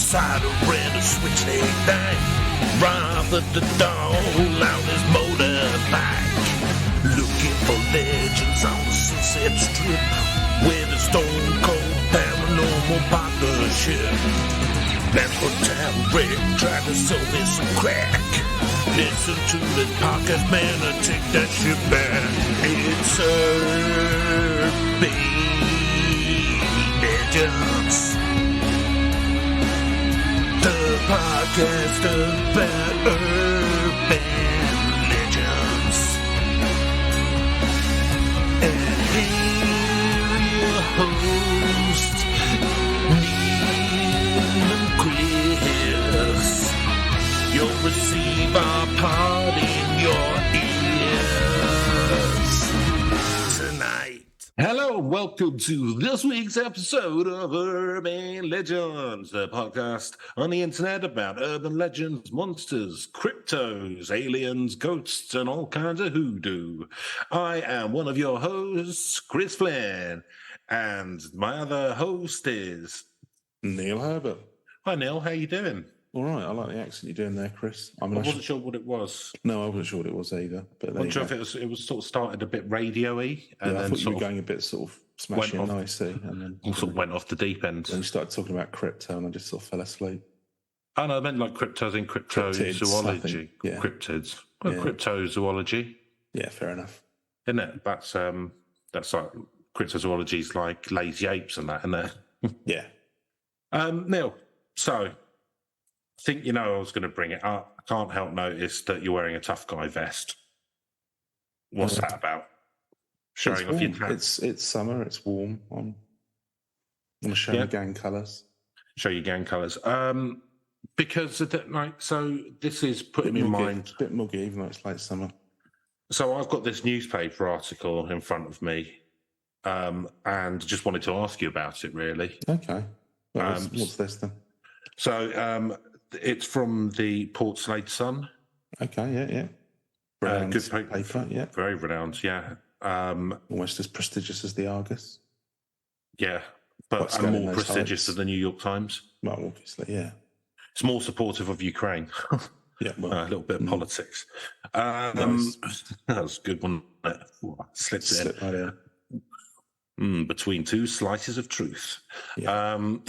inside a red switch late night. Rob at the dawn on his motorbike. Looking for legends on the Sunset Strip with a stone cold paranormal partnership. That's what Town Rick tried to sell me some crack. Listen to the podcast, man, and take that shit back. It's Urban Legends, the podcast about urban legends. And here your host, Neil and Chris. You'll receive our pod in your ears tonight. Hello, welcome to this week's episode of Urban Legends, the podcast on the internet about urban legends, monsters, cryptos, aliens, ghosts, and all kinds of hoodoo. I am one of your hosts, Chris Flynn, and my other host is Niall Sherbet. Hi, Neil. How you doing? All right, I like the accent you're doing there, Chris. I wasn't sure what it was. No, I wasn't sure what it was either. But I'm not sure if it was sort of started a bit radio-y. And I then thought you were going a bit sort of smashy and nicey. And then sort of went off the deep end. Then you started talking about crypto and I just sort of fell asleep. Oh, no, I meant like cryptos in cryptozoology. Yeah. Cryptids. Well, yeah. Cryptozoology. Yeah, fair enough. Isn't it? That's like cryptozoology's like lazy apes and that, isn't it? Yeah. Neil, so I think you know I was going to bring it up. I can't help notice that you're wearing a tough guy vest. What's that about? Showing off your tats. It's summer. It's warm. I'm going to show my gang colours. Show your gang colours. Because of that, like, so this is putting me in mind. It's a bit muggy, even though it's late summer. So I've got this newspaper article in front of me, and just wanted to ask you about it. Really. Okay. Well, what's this then? So it's from the Port Slade Sun. Okay. Yeah. Good paper. Yeah. Very renowned. Yeah. Almost as prestigious as the Argus. Yeah, but more prestigious than the New York Times. Well, obviously, yeah. It's more supportive of Ukraine. Yeah, well, a little bit of politics. Nice. That was a good one. Slipped in. Right in. Between two slices of truth. Yeah. And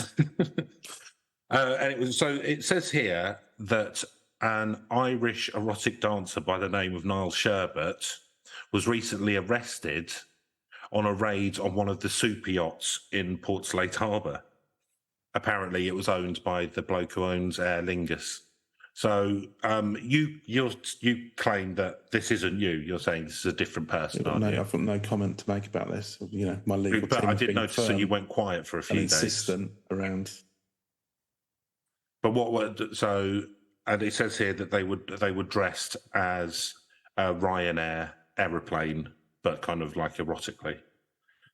it says here that an Irish erotic dancer by the name of Niall Sherbet was recently arrested on a raid on one of the super yachts in Port Slade Harbour. Apparently, it was owned by the bloke who owns Aer Lingus. So you claim that this isn't you. You're saying this is a different person, aren't you? I've got no comment to make about this. You know, my legal but team I did notice that you went quiet for a few days. Insistent around. But and it says here that they were dressed as a Ryanair aeroplane, but kind of like erotically.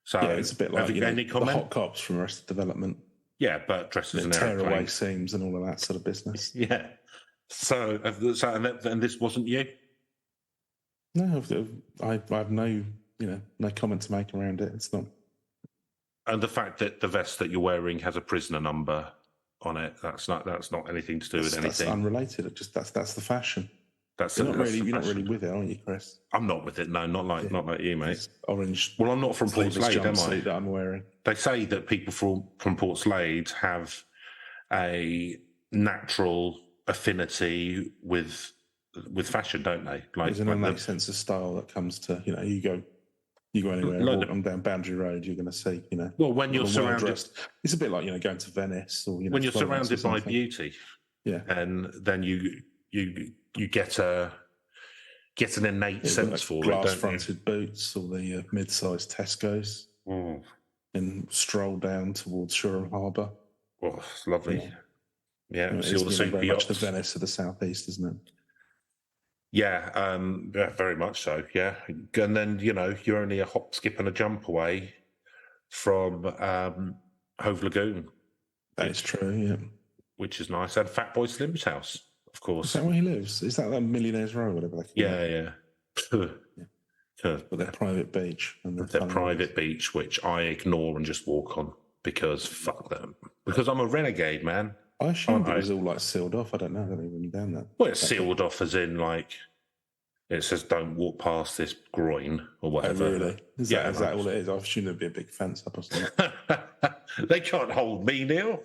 So yeah, it's a bit like the hot cops from Arrested Development. Yeah, but dressed as an aeroplane. Tearaway seams and all of that sort of business. Yeah. So and this wasn't you? No, I have no comment to make around it. It's not. And the fact that the vest that you're wearing has a prisoner number on it, that's not anything to do with anything. That's unrelated. That's the fashion. You're not really with it, aren't you, Chris? I'm not with it. No, not like you, mate. It's orange. Well, I'm not from Port Slade, am I? That I'm wearing. They say that people from Port Slade have a natural affinity with fashion, don't they? Like there's an innate sense of style that comes to you go anywhere, walk down Boundary Road, you're going to see Well, when you're surrounded, it's a bit like going to Venice or when you're surrounded by beauty, and then you get an innate sense for it. Glass-fronted boots or the mid-sized Tesco's, and stroll down towards Shore Harbour. Oh, it's lovely. Yeah, it's very much the Venice of the southeast, isn't it? Yeah, very much so. Yeah, and then you're only a hop, skip, and a jump away from Hove Lagoon. That is true. Yeah, which is nice. And Fatboy Slim's house, of course. Is that where he lives? Is that Millionaire's Row, whatever they call it? Yeah. But their private beach. Their private beach, which I ignore and just walk on because fuck them. Because I'm a renegade, man. I assumed aren't it was all like sealed off. I don't know. I don't even down that. Well, it's sealed off as in like it says don't walk past this groin or whatever. Oh, really? Is that all it is? I assumed there'd be a big fence up or something. They can't hold me, Neil.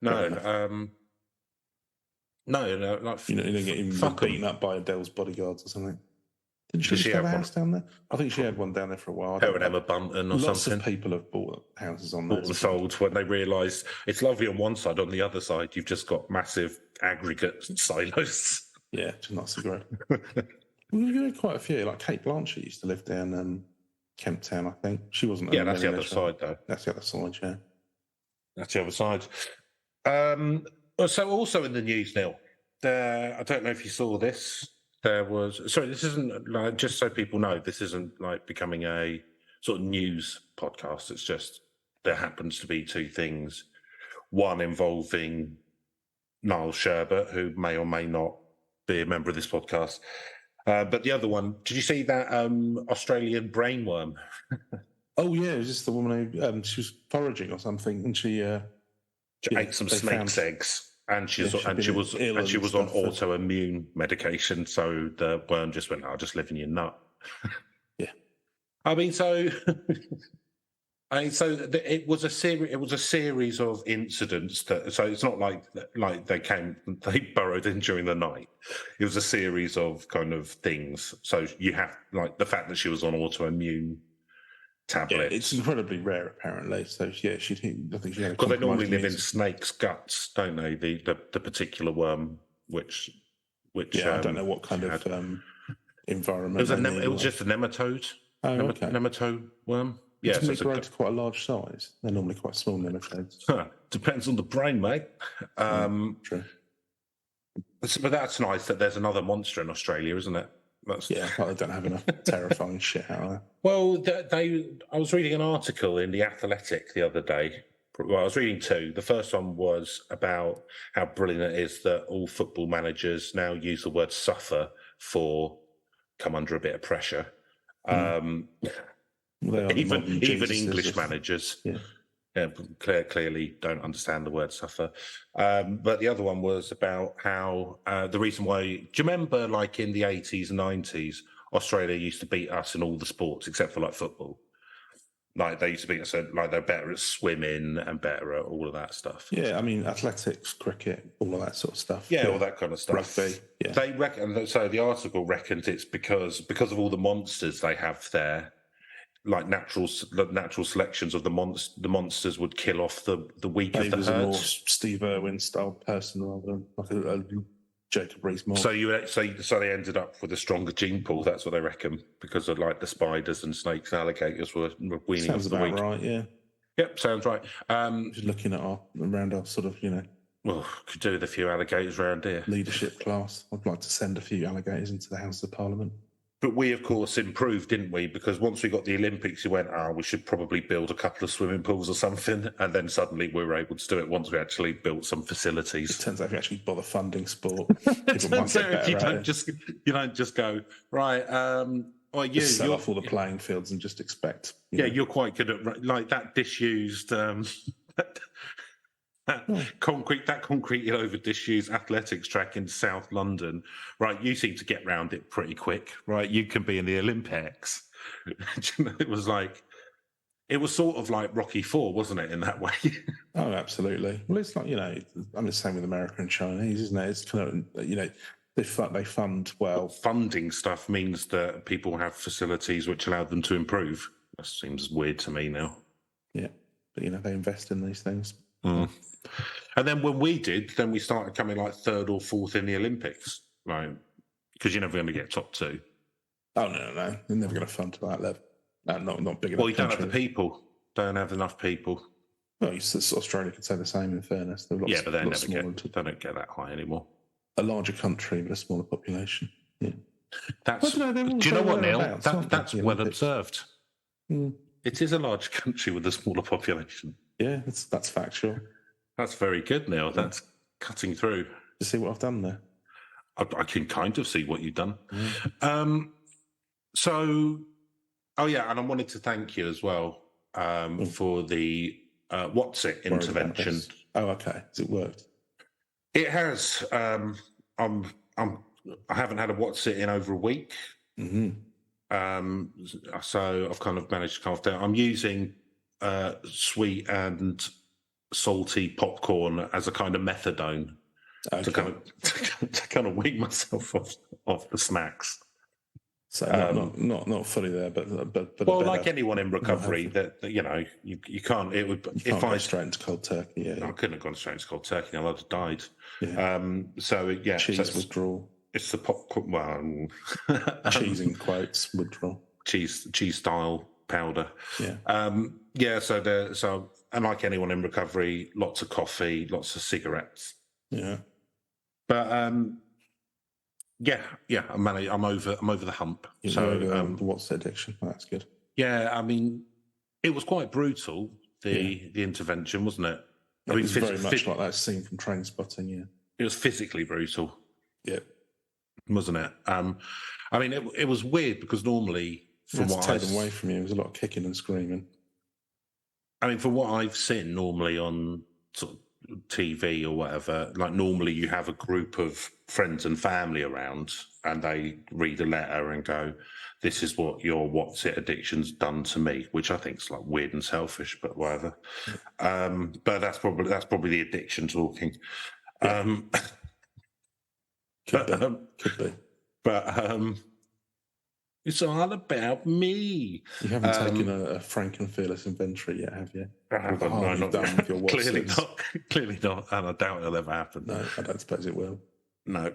No, no, like you don't get even beaten up by Adele's bodyguards or something. Didn't she have a house down there? I think she had one down there for a while. Her and Emma Bunton or Lots something. of people have bought houses on there. Bought and sold when they realised it's lovely on one side. On the other side, you've just got massive aggregate silos. Yeah, just not so great. We've had quite a few. Like Kate Blanchett used to live down Kemp Town, I think. She wasn't. Yeah, that's the other side, though. That's the other side, yeah. That's the other side. So also in the news, Neil, I don't know if you saw this. There was, sorry, this isn't like, just so people know, this isn't like becoming a sort of news podcast. It's just there happens to be two things. One involving Niall Sherbet, who may or may not be a member of this podcast. But the other one, did you see that Australian brainworm? Oh, yeah, it was just the woman who she was foraging or something, and she ate some snake's eggs. And she was on autoimmune medication, so the worm just went, "I'll just live in your nut." Yeah, I mean, so it was a series. It was a series of incidents that. So it's not like they burrowed in during the night. It was a series of kind of things. So you have like the fact that she was on autoimmune tablets. Yeah, it's incredibly rare, apparently. So yeah, I think she had. Because they normally live in snakes' guts, don't they? The particular worm, which I don't know what kind of environment. It was just a nematode. Oh, okay. Nematode worm. Yeah, so they grow to quite a large size. They're normally quite small nematodes. Depends on the brain, mate. True. But that's nice that there's another monster in Australia, isn't it? Yeah, they don't have enough terrifying shit out there. Well, I was reading an article in The Athletic the other day. Well, I was reading two. The first one was about how brilliant it is that all football managers now use the word suffer for come under a bit of pressure. Even English managers clearly don't understand the word suffer. But the other one was about how the reason why. Do you remember, like in the 80s and 90s, Australia used to beat us in all the sports except for like football? Like they used to beat us, like they're better at swimming and better at all of that stuff. Yeah, I mean athletics, cricket, all of that sort of stuff. Yeah, all that kind of stuff. Rugby. Yeah. They reckon. So the article reckons it's because of all the monsters they have there. Like natural selections of the monsters would kill off the weak of the herd. A more Steve Irwin style person rather than like a Jacob Rees-Mogg. So they ended up with a stronger gene pool. That's what they reckon, because of like the spiders and snakes and alligators were weaning off the weak. Sounds about right. Yeah. Yep, sounds right. Just looking at around our sort of well, could do with a few alligators around here. Leadership class. I'd like to send a few alligators into the House of Parliament. But we, of course, improved, didn't we? Because once we got the Olympics, you went, we should probably build a couple of swimming pools or something. And then suddenly we were able to do it once we actually built some facilities. It turns out if you actually bother funding sport, it turns out you don't just go, right, just sell off all the playing fields and just expect. You're quite good at, like, that disused... That concrete over disused athletics track in South London, right? You seem to get round it pretty quick, right? You can be in the Olympics. It was sort of like Rocky IV, wasn't it, in that way? Oh, absolutely. Well, it's like, I'm the same with America and Chinese, isn't it? It's kind of, they fund well. Funding stuff means that people have facilities which allow them to improve. That seems weird to me now. Yeah, but they invest in these things. Mm. And then when we did, then we started coming like third or fourth in the Olympics, right? Because you're never going to get top two. Oh, no. You're never going to fund to that level. Not big enough. Well, you don't have the people. Don't have enough people. Well, Australia could say the same, in fairness. But they don't get that high anymore. A larger country, but a smaller population. Yeah. Do you know what, Neil? That's well observed. Mm. It is a large country with a smaller population. Yeah, that's factual. That's very good, Neil. That's cutting through. You see what I've done there? I can kind of see what you've done. Yeah. And I wanted to thank you as well for the Watsit worried about intervention. this. Oh, okay. Has it worked? It has. I haven't had a Watsit in over a week. Mm-hmm. So I've kind of managed to calm down. I'm using sweet and salty popcorn as a kind of methadone to kind of wean myself off the snacks. So not fully there, but well, like anyone in recovery, that you can't. It would you can't go straight into cold turkey. Yeah, I couldn't have gone straight into cold turkey. I'd have died. Yeah. Cheese withdrawal. It's the popcorn. Well, cheese in quotes withdrawal. Cheese style powder. Yeah. So and like anyone in recovery, lots of coffee, lots of cigarettes. Yeah. But I'm over the hump. The what's the addiction? Oh, that's good. Yeah, I mean, it was quite brutal. The intervention, wasn't it? It was very much like that scene from Train Spotting. Yeah, it was physically brutal. Yeah, wasn't it? I mean, it was weird because normally, from what taken away from you, there was a lot of kicking and screaming. I mean, from what I've seen normally on sort of TV or whatever, like normally you have a group of friends and family around and they read a letter and go, this is what your Watsit addiction's done to me, which I think is like weird and selfish, but whatever. But that's probably the addiction talking. Could be. But it's all about me. You haven't taken a frank and fearless inventory yet, have you? I haven't. No, not done with your clearly not. Clearly not, and I doubt it'll ever happen. No, I don't suppose it will. No.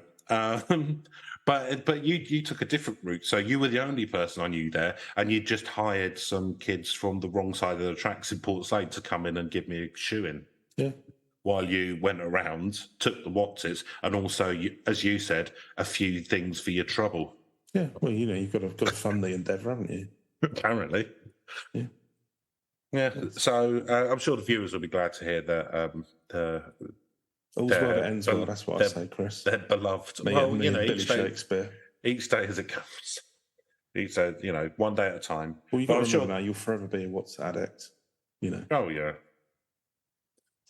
But you took a different route. So you were the only person I knew there, and you just hired some kids from the wrong side of the tracks in Port Said to come in and give me a shoe-in. Yeah. While you went around, took the Watsits, and also, as you said, a few things for your trouble. Yeah, well, you've got to fund the endeavour, haven't you? Apparently. Yeah. Yeah. So I'm sure the viewers will be glad to hear that all's well that ends well. That's what I say, Chris. They're beloved. Billy Shakespeare. Each day as it comes. Each day, one day at a time. Well, you've got to remember now, you'll forever be a Watsit addict. Oh yeah.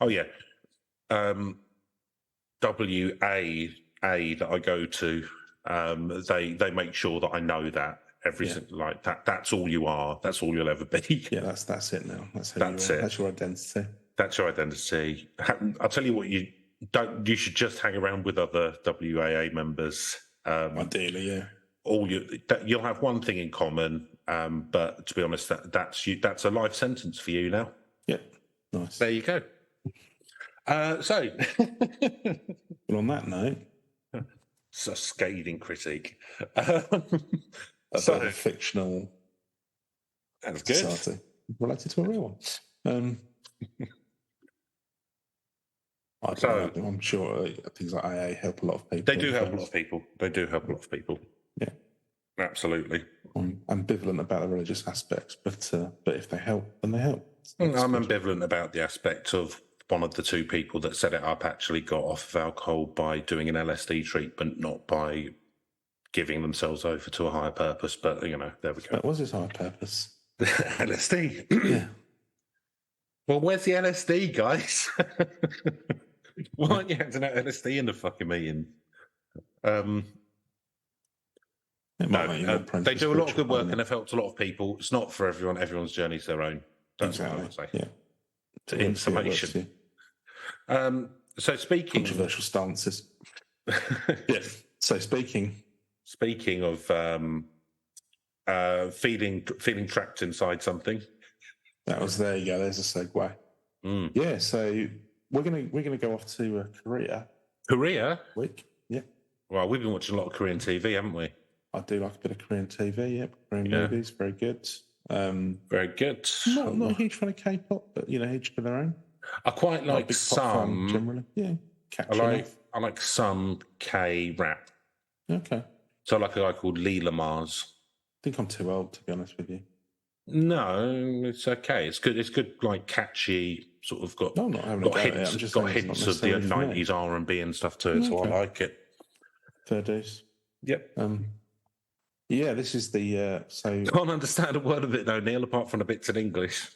Oh yeah. WAA that I go to. They make sure that I know that everything like that. That's all you are. That's all you'll ever be. Yeah, that's it now. That's who you are. That's your identity. That's your identity. I'll tell you what. You should just hang around with other WAA members. Ideally, yeah. You'll have one thing in common. But to be honest, that's a life sentence for you now. Yeah, nice. There you go. So, well, on that note. It's a scathing critique. So fictional. That's good. Society related to a real one. I'm sure things like AA help a lot of people. They do help a lot of people. Yeah, absolutely. I'm ambivalent about the religious aspects, but if they help, then they help. I'm ambivalent about the aspect of one of the two people that set it up actually got off of alcohol by doing an LSD treatment, not by giving themselves over to a higher purpose. But, there we go. What was his higher purpose? LSD. Yeah. Well, where's the LSD, guys? Why aren't you having that LSD in the fucking meeting? They do a lot of good work and they've helped a lot of people. It's not for everyone. Everyone's journey's their own. That's what I would say. Yeah. To information. So speaking controversial stances. Yeah. So speaking of feeling trapped inside something. There you go. There's a segue. Yeah. So we're gonna go off to Korea. Korea Week. Yeah. Well, we've been watching a lot of Korean TV, haven't we? I do like a bit of Korean TV. Yeah. Korean movies, very good. Very good. Not a huge fan of K-pop, but each to their own. I quite like some generally. Yeah, I like some K-rap. Okay. So I like a guy called Lee Lamar's. I think I'm too old to be honest with you. No, it's okay. It's good. It's good, like catchy. Sort of got hints of the 90s R&B and stuff to it. So I like it. Fair dues. Yep. Yeah, this is the Can't understand a word of it though, Neil, apart from the bits in English.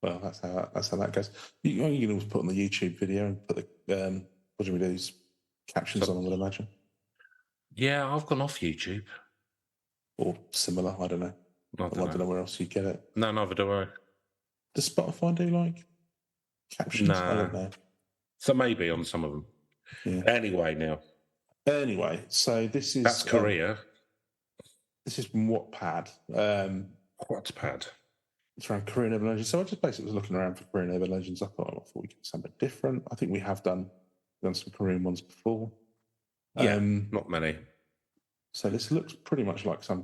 Well, that's how that goes. You can always put on the YouTube video and put the what do we do? Captions on, I would imagine, Yeah, I've gone off YouTube. or similar. I don't know. I I don't know where else you get it. No, neither do I. Does Spotify do like captions? I Nah. don't know. So maybe on some of them. Yeah. Anyway, now Anyway, so this is that's Korea. This is from Wattpad. Wattpad. It's around Korean urban legends. So I just basically was looking around for Korean urban legends. I thought we could do something different. I think we have done some Korean ones before. Yeah, not many. So this looks pretty much like some.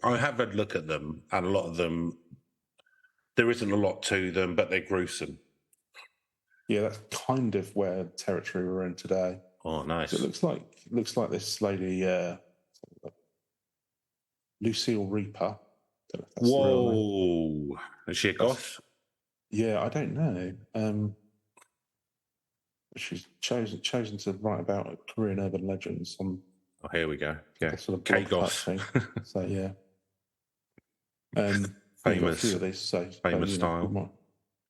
I have had a look at them, and a lot of them, there isn't a lot to them, but they're gruesome. Yeah, that's kind of where territory we're in today. Oh, nice. So it looks like this lady, Lucille Reaper. Whoa! Is she a goth? Yeah, I don't know. She's chosen to write about Korean urban legends on. Oh, here we go. Yeah, sort of K-goth. thing. So yeah, famous. A few of these, so, famous style.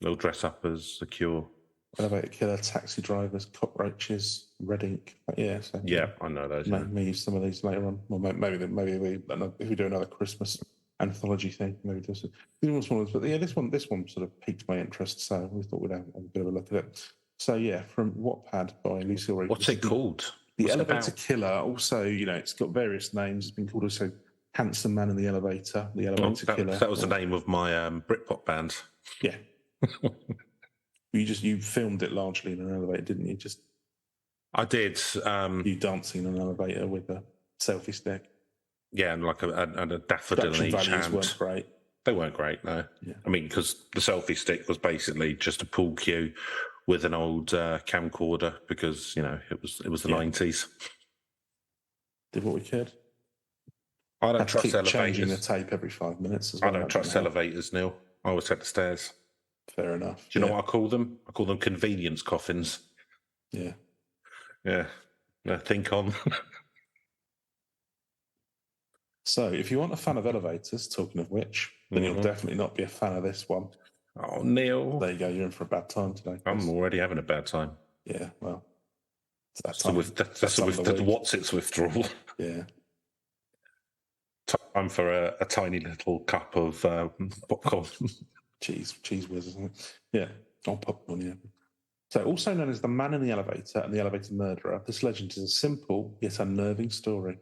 They'll dress up as the Cure. Elevator killer, taxi drivers, cockroaches, red ink. Yeah, so yeah, I know those. Maybe use some of these later on. Well, maybe if we do another Christmas anthology thing, maybe do some. These ones, but yeah, this one sort of piqued my interest, so we thought we'd have a bit of a look at it. So yeah, from Wattpad by Lucille Reaper. What's it called? The Elevator Killer. Also, it's got various names. It's been called also Handsome Man in the Elevator, the Elevator Killer. That was the name of my Britpop band. Yeah. You filmed it largely in an elevator, didn't you? I did. You dancing in an elevator with a selfie stick. Yeah, and like a daffodil in each hand. Weren't great. They weren't great, no. Yeah. I mean, because the selfie stick was basically just a pool cue with an old camcorder, because it was the 90s. Did what we could. I don't trust elevators. Changing the tape every 5 minutes as well. I don't trust elevators, Neil. I always take the stairs. Fair enough. Do you know what I call them? I call them convenience coffins. Yeah. Yeah. Think on. So, if you want a fan of elevators, talking of which, then you'll definitely not be a fan of this one. Oh, Neil. There you go. You're in for a bad time today. I'm already having a bad time. Yeah, well. That's the Watsit's withdrawal. Yeah. Time for a tiny little cup of popcorn. Cheese whiz, isn't it? Yeah. Oh, popcorn, yeah. So, also known as the Man in the Elevator and the Elevator Murderer, this legend is a simple yet unnerving story.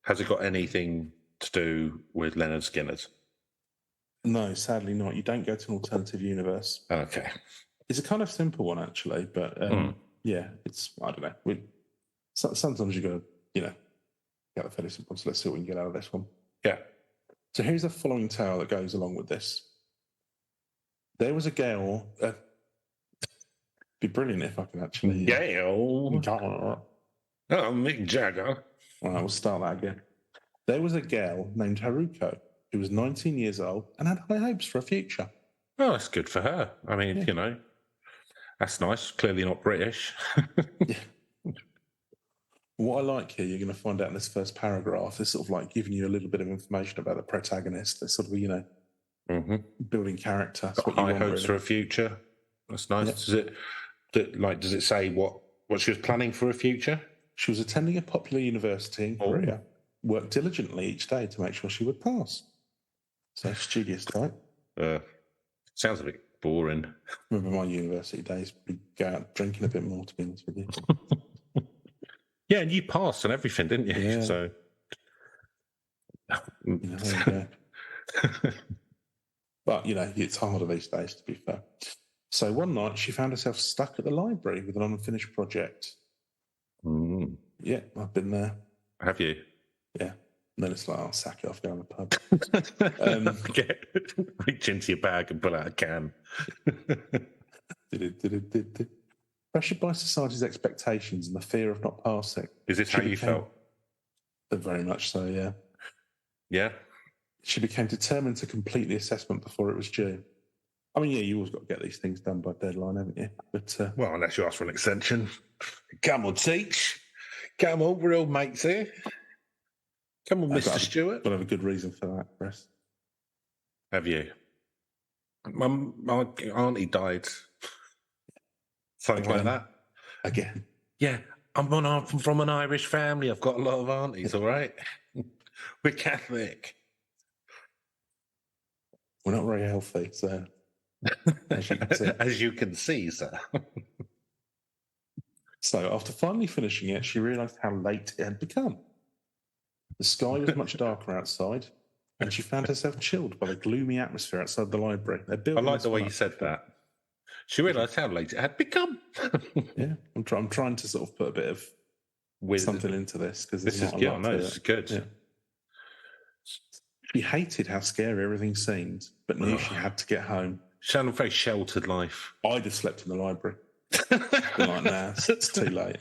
Has it got anything to do with Leonard Skinner? No, sadly not. You don't go to an alternative universe. Okay. It's a kind of simple one, actually, but yeah, I don't know. Sometimes you got to, get the fairly simple. So let's see what we can get out of this one. Yeah. So here's the following tale that goes along with this. There was a girl. Be brilliant if I can actually. Gail. Oh, Mick Jagger. All right, we'll start that again. There was a girl named Haruko who was 19 years old and had high hopes for a future. Oh, that's good for her. I mean, that's nice. Clearly not British. Yeah. What I like here, you're going to find out in this first paragraph, is sort of like giving you a little bit of information about the protagonist. It's sort of, building character. Got high hopes for a future. That's nice. Yeah. Does it say what she was planning for a future? She was attending a popular university in Korea, worked diligently each day to make sure she would pass. So studious type. Sounds a bit boring. Remember my university days, we'd go out drinking a bit more, to be honest with you. Yeah, and you passed and everything, didn't you? Yeah. So, there you go. But, it's harder these days, to be fair. So one night she found herself stuck at the library with an unfinished project. Mm. Yeah, I've been there. Have you? Yeah. And then it's like, I'll sack it off, go in the pub. Reach into your bag and pull out a can. Pressured by society's expectations and the fear of not passing. Is this how you felt? Very much so, yeah. Yeah? She became determined to complete the assessment before it was due. I mean, yeah, you always got to get these things done by deadline, haven't you? But well, unless you ask for an extension. Come on, Teach. Come on, we're all mates here. Come on, Mr. Stewart. Got to have a good reason for that, Chris. Have you? My auntie died. Something like Again. that. Again. Yeah, I'm from an Irish family. I've got a lot of aunties, all right? We're Catholic. We're not very healthy, so as you can see. As you can see, sir. So after finally finishing it, she realised how late it had become. The sky was much darker outside, and she found herself chilled by the gloomy atmosphere outside the library. I like the way you said that. She realised how late it had become. Yeah, I'm trying to sort of put a bit of something into this because this is good. No, this is good. Yeah. She hated how scary everything seemed, but knew she had to get home. She had a very sheltered life. I'd have slept in the library. Been like, nah, it's too late.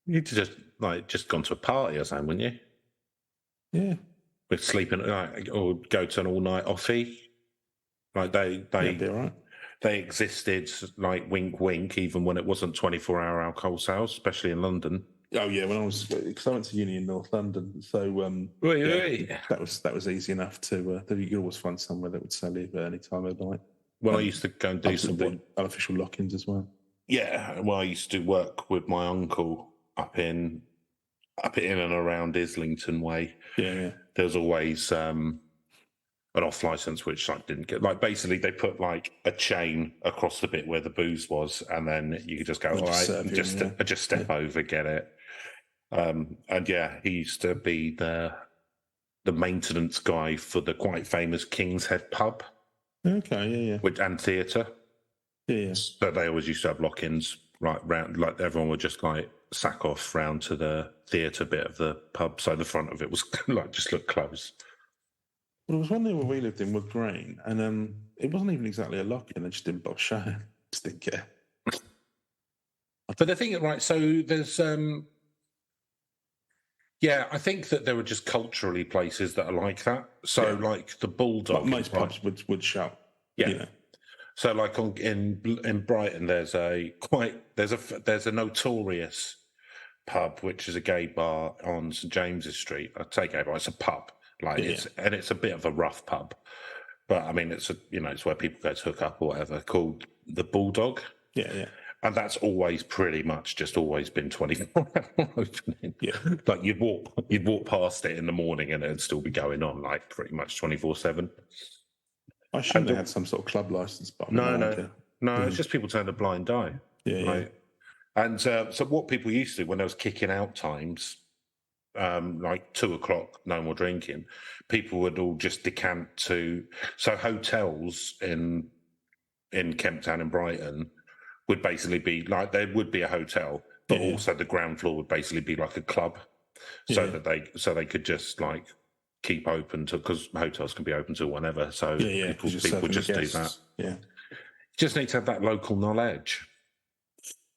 You'd just gone to a party or something, wouldn't you? Yeah. With sleeping or go to an all-night offie. Like That'd be all right. They existed like wink, wink, even when it wasn't 24-hour alcohol sales, especially in London. Oh yeah, because I went to uni in North London, so that was easy enough to. You could always find somewhere that would sell you at any time of night. Well, I used to go and do some unofficial lock-ins as well. Yeah, well, I used to work with my uncle up in and around Islington way. Yeah. There was always an off license, which I didn't get. Like basically, they put like a chain across the bit where the booze was, and then you could just go, all right, and just step over, get it. And yeah, he used to be the maintenance guy for the quite famous King's Head pub. Okay, yeah. And theatre. Yeah. But they always used to have lock-ins right round, like everyone would just like sack off round to the theatre bit of the pub, so the front of it was like just looked closed. Well, there was one there where we lived in Wood Green, and it wasn't even exactly a lock-in. They just didn't bother showing. Just didn't care. But the thing, right? So there's, yeah, I think that there were just culturally places that are like that. So like the Bulldog, like most pubs would shout. Yeah. You know. So like in Brighton, there's a notorious pub which is a gay bar on St James's Street. I say gay bar, it's a pub. It's a bit of a rough pub, but I mean it's where people go to hook up or whatever. Called the Bulldog. Yeah. And that's always pretty much just always been 24-hour opening. Yeah. Like you'd walk past it in the morning and it'd still be going on like pretty much 24/7. I assume they had some sort of club license, but no, it's just people turn a blind eye. Yeah. And so what people used to do when there was kicking out times, like 2:00, no more drinking, people would all just decant to. So hotels in Kemp Town and Brighton would basically be like there would be a hotel, but also the ground floor would basically be like a club, so that they could just like keep open to, because hotels can be open to whenever. So people just do that. Yeah, you just need to have that local knowledge.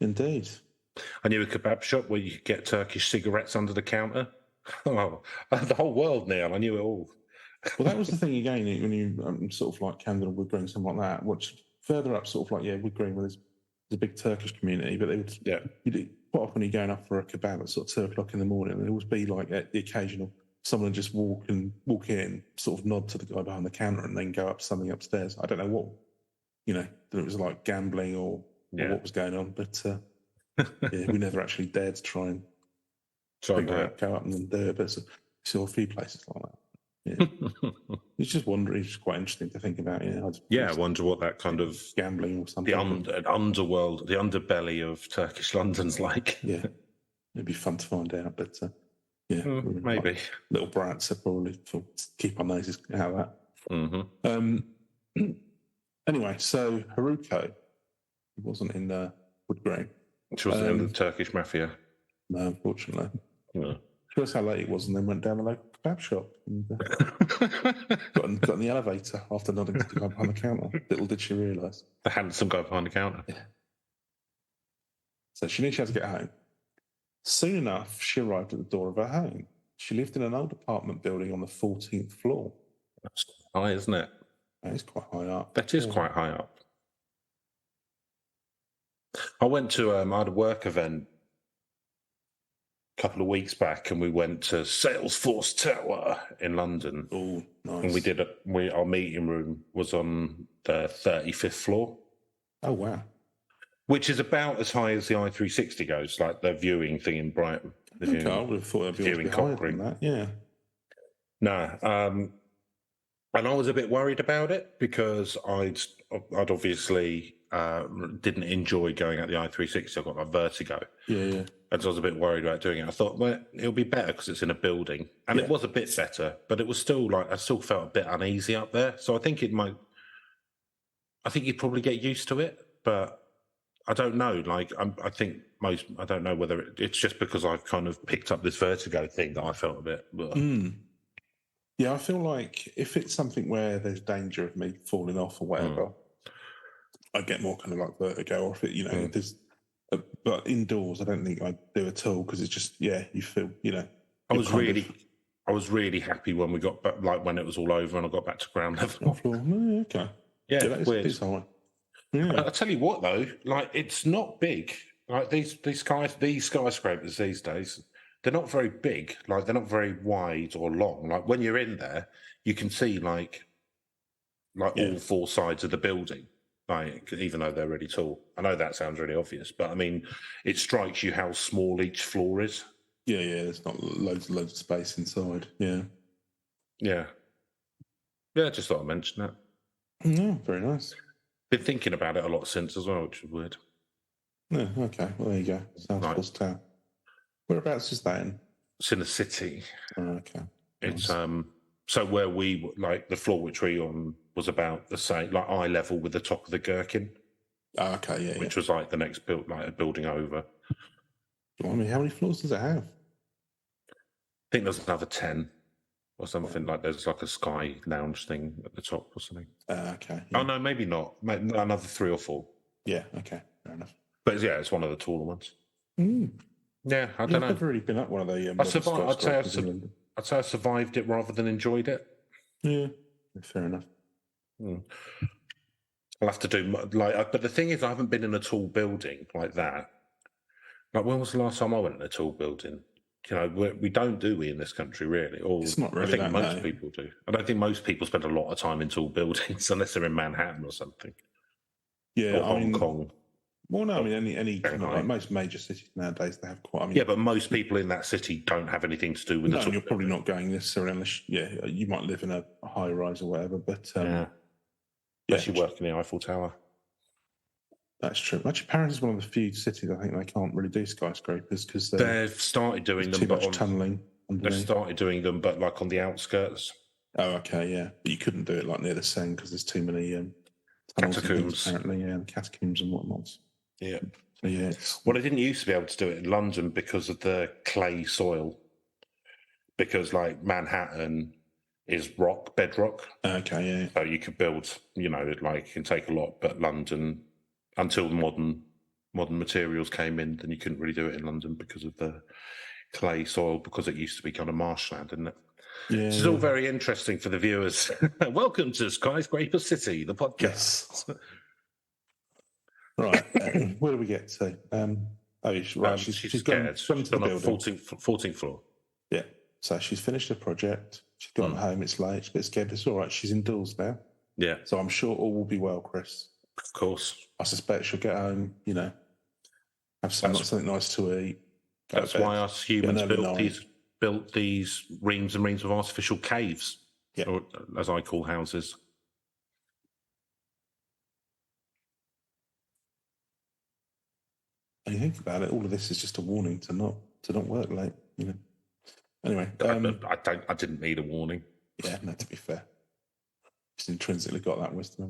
Indeed. I knew a kebab shop where you could get Turkish cigarettes under the counter. Oh, the whole world, Neil. I knew it all. Well, that was the thing again when you sort of like Camden or Wood Green, something like that. Which further up, sort of like Wood Green, where there's a big Turkish community, but they would quite often you're going up for a kebab at sort of 2:00 in the morning, and there would be like the occasional someone just walk in, sort of nod to the guy behind the counter, and then go up something upstairs. I don't know what, that it was like gambling or what was going on, but we never actually dared to try and go up and then do it. But saw a few places like that. Yeah. It's just wondering. It's quite interesting to think about. I wonder what that kind of gambling or something. The underworld, the underbelly of Turkish London's like. Yeah, it'd be fun to find out. But maybe like little brats are probably keep our noses out of that. Mm-hmm. Anyway, so Haruko wasn't in Wood Green. She wasn't in the Turkish mafia. No, unfortunately. No. She was how late it was, and then went down the local kebab shop and got in the elevator after nodding to the guy behind the counter. Little did she realise. The handsome guy behind the counter. Yeah. So she knew she had to get home. Soon enough, she arrived at the door of her home. She lived in an old apartment building on the 14th floor. That's high, isn't it? That is quite high up. That is quite high up. I went to I had a work event couple of weeks back, and we went to Salesforce Tower in London. Oh, nice. And we did our meeting room was on the 35th floor. Oh, wow. Which is about as high as the i360 goes, like the viewing thing in Brighton. Okay, I would have thought it'd be higher than that. Yeah. No, and I was a bit worried about it because I'd obviously didn't enjoy going at the i360. I got like vertigo. Yeah. And so I was a bit worried about doing it. I thought, well, it'll be better because it's in a building. And it was a bit better, but it was still I still felt a bit uneasy up there. So I think you'd probably get used to it, but I don't know. Like, I don't know whether it's just because I've kind of picked up this vertigo thing that I felt a bit. Yeah, I feel like if it's something where there's danger of me falling off or whatever, I get more kind of like vertigo. Or if it, there's, but indoors, I don't think I do at all because it's just you feel, I was really happy when we got back, like when it was all over and I got back to ground level. Oh, okay. Yeah, that is weird. High. Yeah. I'll tell you what though, like it's not big. Like these skyscrapers these days, they're not very big. Like they're not very wide or long. Like when you're in there, you can see like all four sides of the building. Like even though they're really tall. I know that sounds really obvious, but I mean, it strikes you how small each floor is. Yeah. There's not loads of space inside. Yeah. Yeah. Just thought I'd mention that. Yeah, very nice. Been thinking about it a lot since as well, which is weird. Yeah, okay. Well, there you go. Salesforce Tower. Whereabouts is that in? It's in the city. Oh, okay. It's so where we like the floor which we on was about the same, like eye level with the top of the gherkin. Oh, okay, yeah. Which was like the next a building over. I mean, how many floors does it have? I think there's another 10 or something. Like there's like a sky lounge thing at the top or something. Okay. Yeah. Oh no, maybe not. Maybe another 3 or 4. Yeah. Okay. Fair enough. But it's one of the taller ones. Yeah, I don't know. I've never really been up one of the. I survived. I'd say I survived it rather than enjoyed it. Yeah, fair enough. I'll have to do but the thing is, I haven't been in a tall building like that. Like when was the last time I went in a tall building? We don't do in this country really. Or it's not really. I think most people do. I don't think most people spend a lot of time in tall buildings unless they're in Manhattan or something. Yeah, or Hong Kong. Well, no, I mean any kind of, like most major cities nowadays they have quite. I mean, yeah, but most people in that city don't have anything to do with. No, you're probably not going necessarily unless you might live in a high rise or whatever. But unless you work in the Eiffel Tower. That's true. Actually, Paris is one of the few cities I think they can't really do skyscrapers because they've started doing them. Too much tunnelling. They've started doing them, but like on the outskirts. Oh, okay, yeah. But you couldn't do it like near the Seine because there's too many catacombs, apparently, catacombs and whatnot. Yeah. So, well, I didn't used to be able to do it in London because of the clay soil. Because like Manhattan is bedrock. Okay, yeah. So you could build, it can take a lot, but London, until modern materials came in, then you couldn't really do it in London because of the clay soil, because it used to be kind of marshland, didn't it? Yeah. This is all very interesting for the viewers. Welcome to Skyscraper City, the podcast. Yes. Right, where do we get to? She's gone to the building. 14th floor. Yeah, so she's finished her project. She's gone home. It's late. She's a bit scared. It's all right. She's indoors now. Yeah. So I'm sure all will be well, Chris. Of course. I suspect she'll get home. Have something nice to eat. That's why us humans built these reams and reams of artificial caves, or as I call houses. And you think about it, all of this is just a warning to not work late. Anyway, I didn't need a warning. Yeah, no. To be fair, just intrinsically got that wisdom,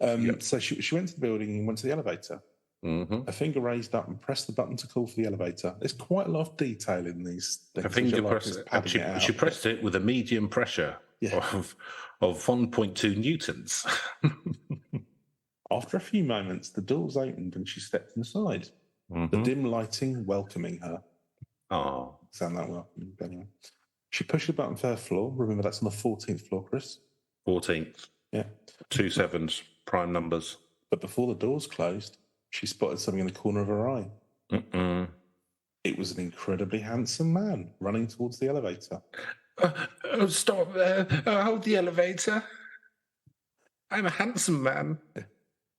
haven't we? So she went to the building and went to the elevator. Mm-hmm. Her finger raised up and pressed the button to call for the elevator. There's quite a lot of detail in these things. Her finger pressed. She pressed it with a medium pressure of 1.2 newtons. After a few moments, the doors opened and she stepped inside. Mm-hmm. The dim lighting welcoming her. Oh, sound that welcoming. Anyway, she pushed the button for her floor. Remember, that's on the 14th floor, Chris. 14th. Yeah. 2 sevens, prime numbers. But before the doors closed, she spotted something in the corner of her eye. Mm-mm. It was an incredibly handsome man running towards the elevator. Stop there. Hold the elevator. I'm a handsome man.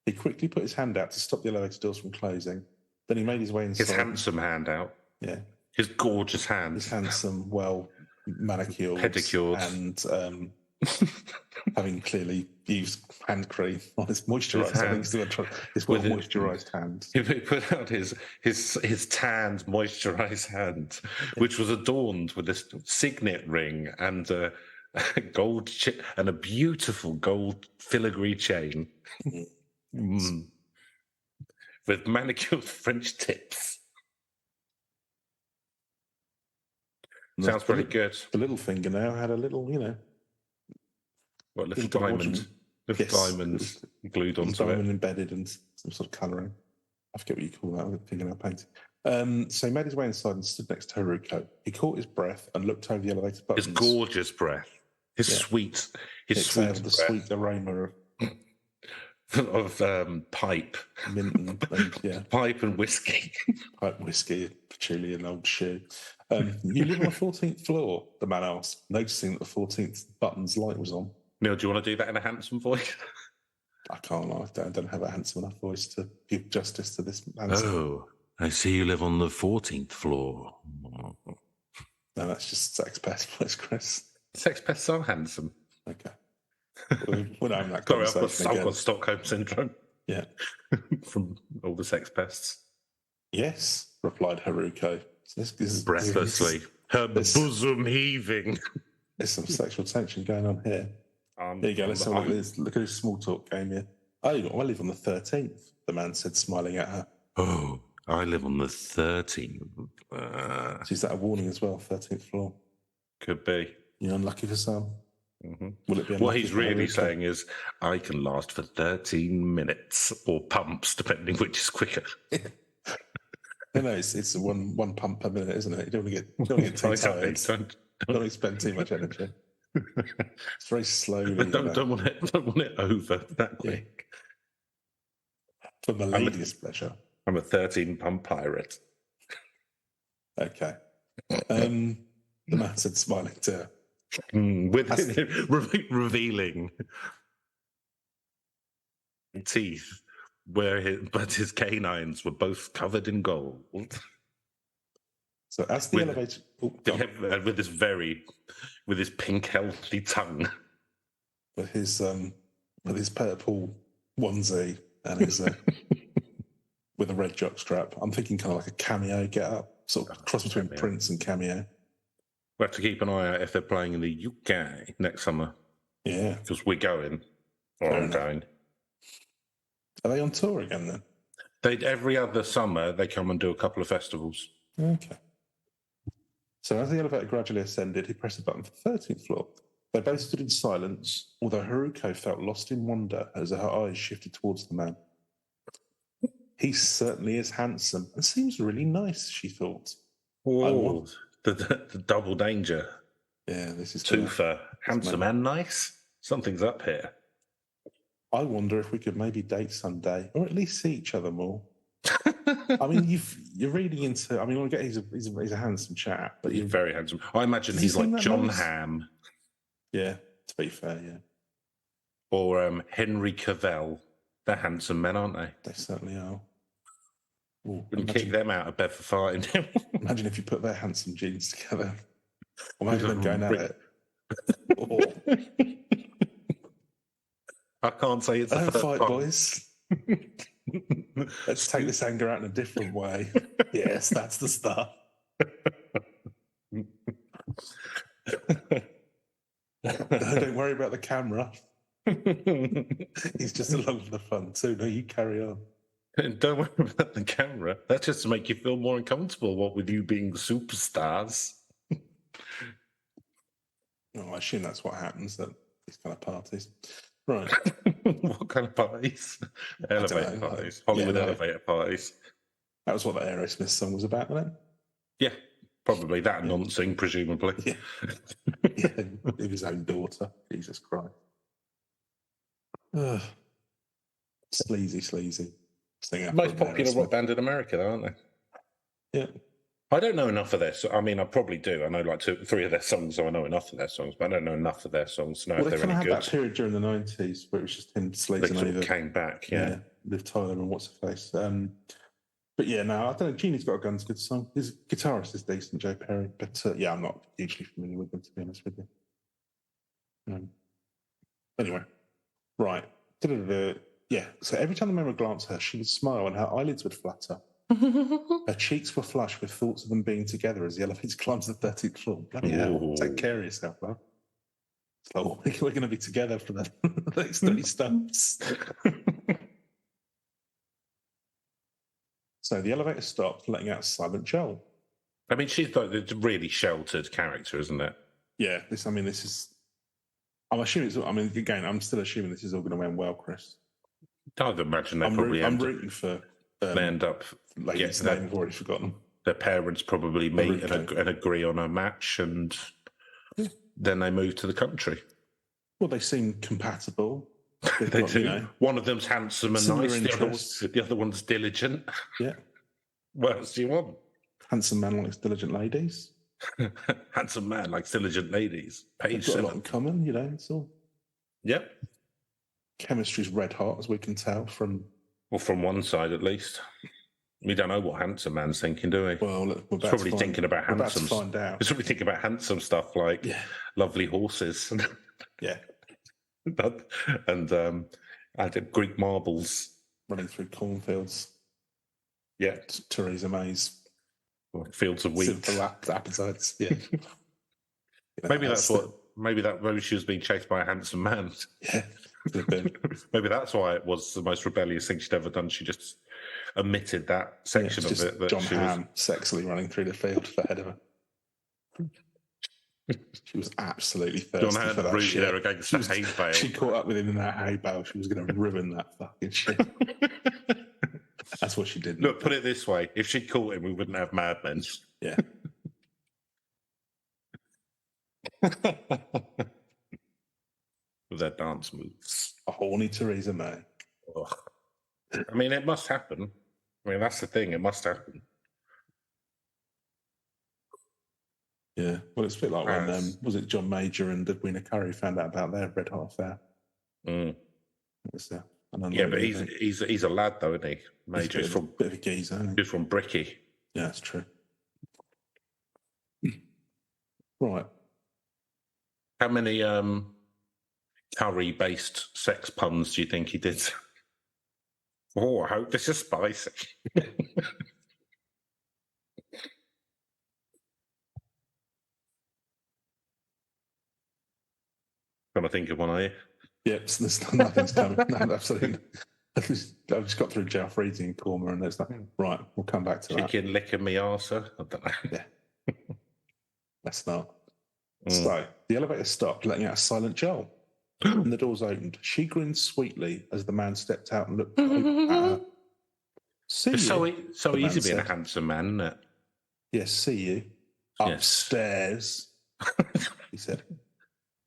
He quickly put his hand out to stop the elevator doors from closing. Then he made his way inside. His handsome hand out. Yeah. His gorgeous hand. His handsome, well manicured, pedicured, and having clearly used hand cream on his moisturised. I think he's doing his well moisturised hand. He put out his tanned, moisturised hand, which was adorned with this signet ring and a gold and a beautiful gold filigree chain with manicured French tips. Sounds pretty good. The little fingernail had a little, what, little diamond? Little diamonds glued onto diamond it. Embedded and some sort of colouring. I forget what you call that, fingernail painting. So he made his way inside and stood next to Haruko. He caught his breath and looked over the elevator buttons. His gorgeous breath. His sweet breath. The sweet aroma of pipe. Mint and pipe and whiskey. Pipe, whiskey, patchouli and old shoe. You live on the 14th floor, the man asked, noticing that the 14th button's light was on. Neil, do you want to do that in a handsome voice? I can't. I don't have a handsome enough voice to give justice to this answer. Oh, I see you live on the 14th floor. No, that's just Sex Pest voice, Chris. Sex Pests are handsome. Okay. We're not having that Sorry, conversation I've got Stockholm Syndrome. Yeah. From all the Sex Pests. Yes, replied Haruko. Breathlessly. Her bosom heaving. There's some sexual tension going on here. There you go. Let's have a look at this. Look at this small talk game here. Oh, I live on the 13th, the man said, smiling at her. Oh, I live on the 13th. So is that a warning as well? 13th floor. Could be. You're unlucky for some. Mm-hmm. Will it be? What he's really saying is, I can last for 13 minutes or pumps, depending which is quicker. No, it's one pump per minute, isn't it? You don't want to get too tired. Don't want to spend too much energy. It's very slowly. Don't want it over that quick. For my lady's pleasure. I'm a 13 pump pirate. Okay. The man said, smiling to her. With revealing teeth, but his canines were both covered in gold. So as the elevator, with his pink healthy tongue, with his purple onesie and his with a red jockstrap, I'm thinking kind of like a Cameo get up, sort of cross between Prince and Cameo. We have to keep an eye out if they're playing in the UK next summer. Yeah, because we're going, or I'm going. Are they on tour again then? Every other summer they come and do a couple of festivals. Okay. So as the elevator gradually ascended, he pressed a button for the 13th floor. They both stood in silence, although Haruko felt lost in wonder as her eyes shifted towards the man. He certainly is handsome and seems really nice, she thought. Oh, the double danger. Yeah, this is twofer. Handsome and nice. Something's up here. I wonder if we could maybe date someday, or at least see each other more. I mean, you're reading into. I mean, I get he's a handsome chap, but he's very handsome. I imagine he's like John Hamm. Yeah, to be fair, yeah. Or Henry Cavill. They're handsome men, aren't they? They certainly are. Ooh, wouldn't kick them out of bed for fighting him. Imagine if you put their handsome genes together. Imagine them going at it. I can't say it's Don't fight, boys. Let's take this anger out in a different way. Yes, that's the stuff. Don't worry about the camera. He's just along for the fun too. No, you carry on. Don't worry about the camera. That's just to make you feel more uncomfortable. What with you being superstars? I assume that's what happens at these kind of parties. Right. What kind of parties? Elevator parties. Hollywood elevator parties. That was what that Aerosmith song was about, wasn't it? Yeah, probably that nonsense, presumably. Yeah, with his own daughter. Jesus Christ. Sleazy. Most popular rock band in America, though, aren't they? Yeah. I don't know enough of their. I mean, I probably do. I know like 2, 3 of their songs, so I know enough of their songs, but I don't know enough of their songs to know Well, if they they're kind any of had good. that period during the 90s where it was just him They slating sort over. of came back, yeah. Liv Tyler and what's her face. But yeah, no, I don't know. Genie's Got a Gun's a good song. His guitarist is decent, Joe Perry. But yeah, I'm not hugely familiar with them, to be honest with you. Anyway, right. Yeah, so every time the man would glance at her, she would smile and her eyelids would flutter. Her cheeks were flushed with thoughts of them being together as the elevator climbs the 13th floor. Bloody hell. Take care of yourself, love. It's like, we're going to be together for the next 30 steps. So the elevator stopped, letting out Silent Joel. I mean, she's like a really sheltered character, isn't it? Yeah, this is. I'm assuming it's. I mean, again, I'm still assuming this is all going to end well, Chris. I'd imagine they I'm rooting for. They end up. Ladies' name, I've already forgotten. Their parents probably meet and agree on a match, and then they move to the country. Well, they seem compatible. They do. You know, one of them's handsome and nice. The other one's diligent. Yeah. What else do you want? Handsome man likes diligent ladies. Handsome man likes diligent ladies. They've got a lot in common, you know. It's all. Yep. Chemistry's red hot, as we can tell from. Well, from one side at least. We don't know what handsome man's thinking, do we? Well, look, we're probably thinking about handsome. Find out. He's probably thinking about handsome stuff like lovely horses. Yeah. and I did Greek marbles running through cornfields. Yeah, Theresa May's fields of wheat. Simple appetites. Yeah. Maybe maybe she was being chased by a handsome man. Yeah. Maybe that's why it was the most rebellious thing she'd ever done. She just omitted that section of it. That John Hamm sexily running through the field ahead of her. She was absolutely thirsty John Hamm for that shit. There against the hay bale. She caught up with him in that hay bale. She was going to ruin that fucking shit. That's what she did. Look, put it this way: if she'd caught him, we wouldn't have Mad Men. Yeah. With their dance moves. A horny Theresa May. Ugh. I mean, it must happen. I mean, that's the thing. It must happen. Yeah. Well, it's a bit like when, was it John Major and Edwina Curry found out about their red hot affair? Mm. Yeah, but he's a lad, though, isn't he? Major is from... bit of a geezer, isn't he? He's from Bricky. Yeah, that's true. Right. How many curry-based sex puns do you think he did? Oh, I hope this is spicy. Trying to think of one, are you? Yep, nothing's coming. No, absolutely. I've just got through Jeff reading in Corma and there's nothing. Right, we'll come back to Chicken licking me arser. I don't know. Yeah. Let's not. So, the elevator stopped, letting out a silent Joel. And the doors opened. She grinned sweetly as the man stepped out and looked at her. It's so easy being a handsome man, isn't it? Yes, see you. Upstairs, he said.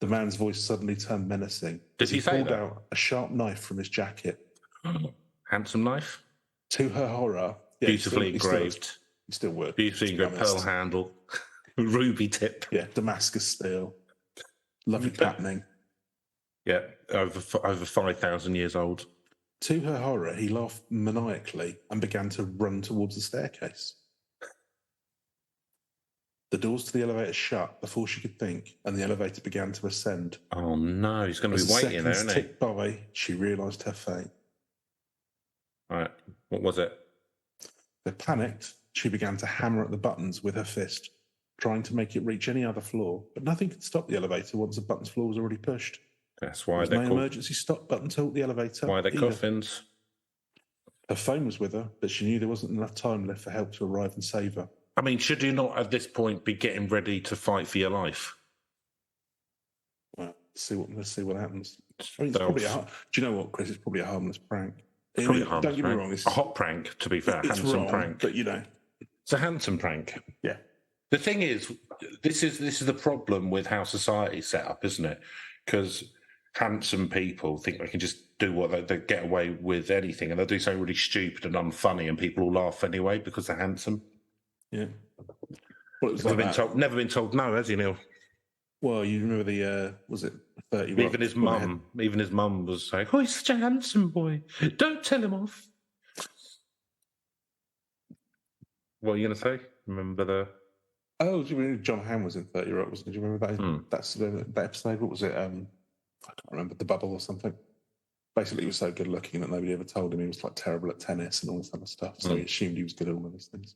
The man's voice suddenly turned menacing. Did he say pulled that? out a sharp knife from his jacket. Handsome knife? To her horror. Yeah, beautifully engraved. He still would. Beautifully engraved pearl handle. Ruby tip. Yeah, Damascus steel. Lovely patterning. Yeah, over 5,000 years old. To her horror, he laughed maniacally and began to run towards the staircase. The doors to the elevator shut before she could think, and the elevator began to ascend. Oh no, he's going to be waiting there, isn't he? As the seconds ticked by, she realised her fate. All right, what was it? Panicked, she began to hammer at the buttons with her fist, trying to make it reach any other floor, but nothing could stop the elevator once the button's floor was already pushed. That's why they're called... emergency stop button to halt the elevator. Why they're coffins. Her phone was with her, but she knew there wasn't enough time left for help to arrive and save her. I mean, should you not at this point be getting ready to fight for your life? Well, let's see what happens. I mean, do you know what, Chris? It's probably a harmless prank. Probably a harmless don't get me wrong. A hot prank, to be fair. Handsome wrong, prank. But, you know. It's a handsome prank. Yeah. The thing is, this is the problem with how society's set up, isn't it? Because handsome people think they can just do what they get away with anything, and they'll do something really stupid and unfunny, and people will laugh anyway because they're handsome. Yeah. Well, it was like that. Never been told no, has he, Neil? Well, you remember the was it 30 Rock? Even his mum was like, "Oh, he's such a handsome boy. Don't tell him off." What are you going to say? Remember the? Oh, do you remember John Hamm was in 30 Rock? Do you remember that? That's that episode. What was it? I can't remember. The Bubble or something. Basically, he was so good looking that nobody ever told him he was like terrible at tennis and all this other stuff. So he assumed he was good at all of those things.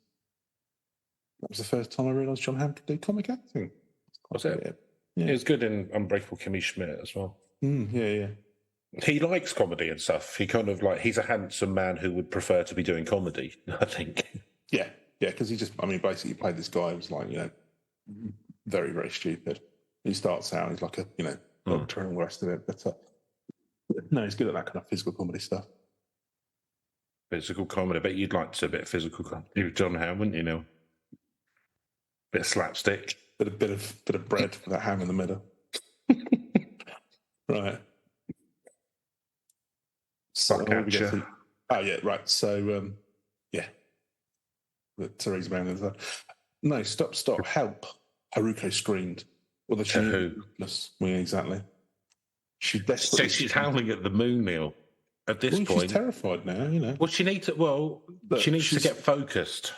That was the first time I realised John Hamm could do comic acting. Was it? Yeah. He was good in Unbreakable Kimmy Schmidt as well. Yeah. He likes comedy and stuff. He kind of he's a handsome man who would prefer to be doing comedy, I think. Yeah, because he basically played this guy who was like, very, very stupid. He starts out, he's like a, doctor and all the rest of it. But no, he's good at that kind of physical comedy stuff. Physical comedy. I bet you'd like to do a bit of physical comedy with John Hamm, wouldn't you, Neil? Bit of slapstick. Bit of bread with that ham in the middle. Right. So, oh, yeah, right. So, Theresa Brown is that. No, stop, help. Haruko screamed. Well, who? Yeah, exactly. She desperately... So she's howling at the moon, Neil, at this point. She's terrified now, Well, she needs to get focused.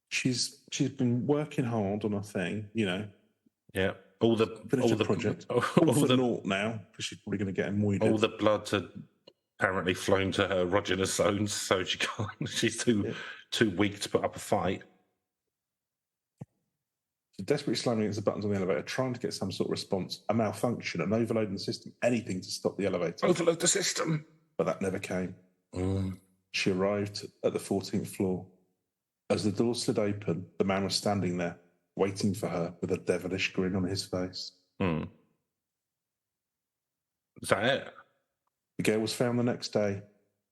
She's been working hard on a thing, Yeah. All the project. All the naught now, because she's probably going to get annoyed. All the blood's apparently flown to her erogenous zones, so she can't. She's too weak to put up a fight. She's desperately slamming against the buttons on the elevator, trying to get some sort of response, a malfunction, an overload in the system, anything to stop the elevator. Overload the system. But that never came. She arrived at the 14th floor. As the door slid open, the man was standing there, waiting for her with a devilish grin on his face. Is that it? The girl was found the next day,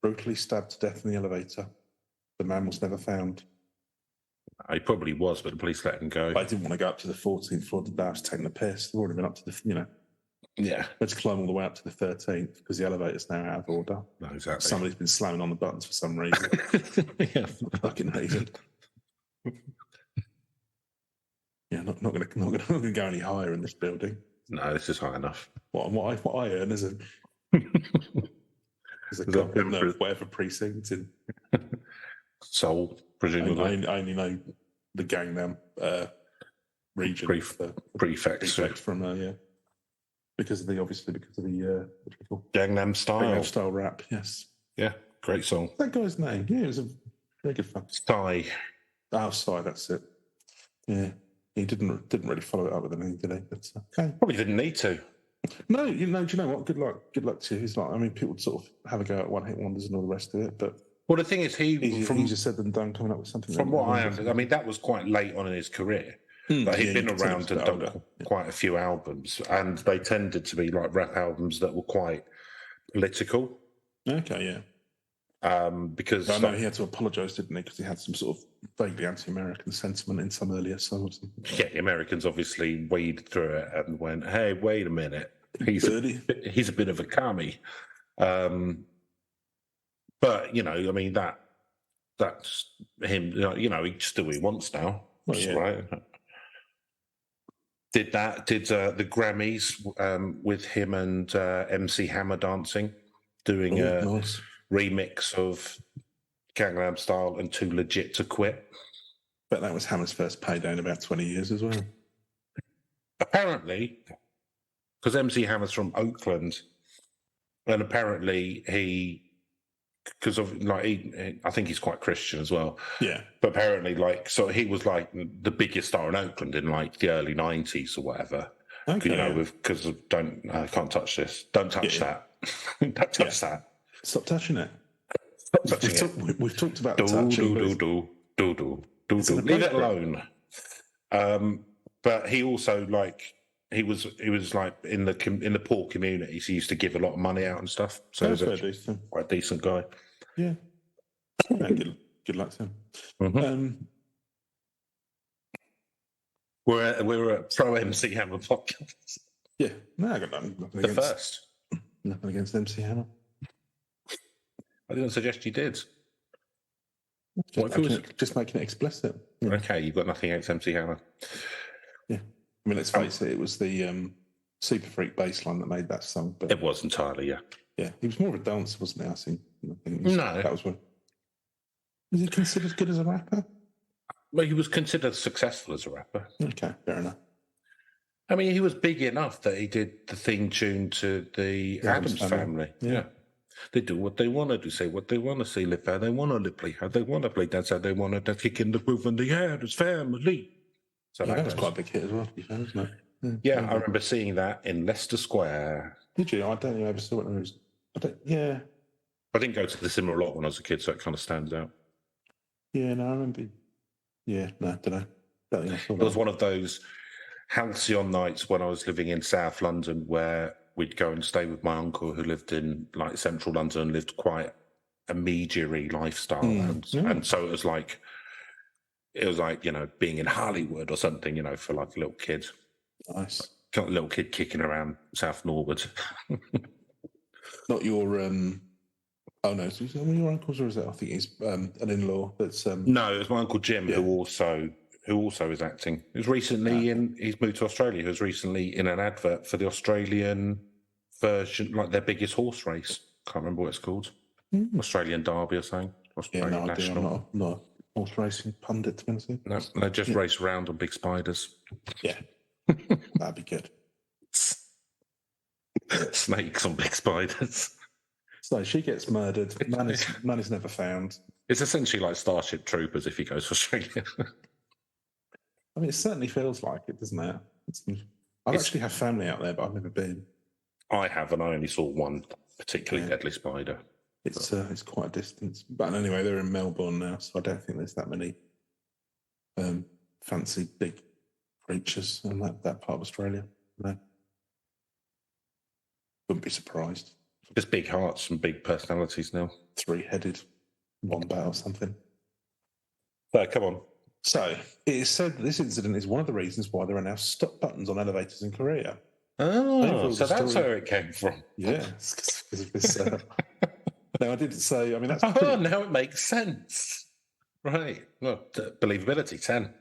brutally stabbed to death in the elevator. The man was never found. He probably was, but the police let him go. I didn't want to go up to the 14th floor. I was taking the piss. They've already been up to the, Yeah. Let's climb all the way up to the 13th because the elevator's now out of order. No, exactly. Somebody's been slamming on the buttons for some reason. Yeah. Fucking hated. Yeah, not going to go any higher in this building. No, this is high enough. What I earn is a government of whatever precinct in Seoul, presumably. I only know the Gangnam region. Prefect from because of the Gangnam Style. Gangnam Style rap. Yes. Yeah, great song. That guy's name. Yeah, it was a very good fun. Psy. Oh, Psy. That's it. Yeah, he didn't really follow it up with a name, did he? But okay. Probably didn't need to. No, do you know what? Good luck to you. He's like, people sort of have a go at one-hit wonders and all the rest of it, but well, the thing is, easier said than done coming up with something. From what I understand, that was quite late on in his career. But he'd been around and done quite a few albums, and they tended to be like rap albums that were quite political. Okay, yeah. Because I know he had to apologise, didn't he? Because he had some sort of vaguely anti-American sentiment in some earlier songs. Yeah, the Americans obviously waded through it and went, "Hey, wait a minute, he's a bit of a commie." But that's him. He just do what he wants now. Well, yeah. Right. Did the Grammys with him and MC Hammer dancing, doing nice remix of Gangnam Style and Too Legit to Quit. But that was Hammer's first payday in about 20 years as well. Apparently, because MC Hammer's from Oakland, and apparently I think he's quite Christian as well. Yeah. But apparently, he was like the biggest star in Oakland in like the early 90s or whatever. Okay. Because I can't touch this. Don't touch that. Don't touch that. Stop touching it. Stop touching it. We've talked about touching. Leave it alone. But he also he was like in the poor communities. He used to give a lot of money out and stuff. So That's he was quite a decent guy. Yeah. Good luck to him. Mm-hmm. We're a pro MC Hammer podcast. Yeah. No, I got nothing against first. Nothing against MC Hammer. I didn't suggest you did. Just making it explicit. Yeah. Okay, you've got nothing against MC Hammer. Yeah. I mean, let's face it, it was the Super Freak bass line that made that song. But it was entirely, yeah. Yeah, he was more of a dancer, wasn't he? I think No. That was when. Was he considered good as a rapper? Well, he was considered successful as a rapper. Okay, fair enough. I mean, he was big enough that he did the theme tune to the Addams Family. Yeah. They do what they want to do, say what they want to say, live how they want to live, play how they want to play, dance how they want to dance, kick in the groove, and the Addams Family. So that was quite a big hit as well, wasn't it? Yeah, I remember seeing that in Leicester Square. Did you? I don't think I ever saw it. I didn't go to the cinema a lot when I was a kid, so it kind of stands out. Yeah, no, I remember. Yeah, no, I don't know. Don't think I saw it was one of those halcyon nights when I was living in South London where we'd go and stay with my uncle who lived in like central London and lived quite a media-y lifestyle. And so it was like, you know, being in Hollywood or something, you know, for like a little kid. Nice. Got a little kid kicking around South Norwood. Not your oh no, is it one of your uncles or is it? I think he's an in-law that's No, it was my Uncle Jim who also is acting. He was recently he's moved to Australia, he was recently in an advert for the Australian version, like their biggest horse race. Can't remember what it's called. Australian Derby or something. Australian National. I'm not a horse racing pundit, to be honest. No, they just race around on big spiders. Yeah. That'd be good. Snakes on big spiders. So she gets murdered. Man is never found. It's essentially like Starship Troopers if he goes to Australia. I mean, it certainly feels like it, doesn't it? I actually have family out there, but I've never been. I have, and I only saw one particularly deadly spider. It's quite a distance. But anyway, they're in Melbourne now, so I don't think there's that many fancy big creatures in that part of Australia. No. Wouldn't be surprised. Just big hearts and big personalities now. 3-headed wombat or something. So, come on. So, it is said that this incident is one of the reasons why there are now stop buttons on elevators in Korea. Oh, so that's where it came from. Yeah, it's because of this. No, I didn't say. I mean, that's. Now it makes sense. Right. Well, believability 10.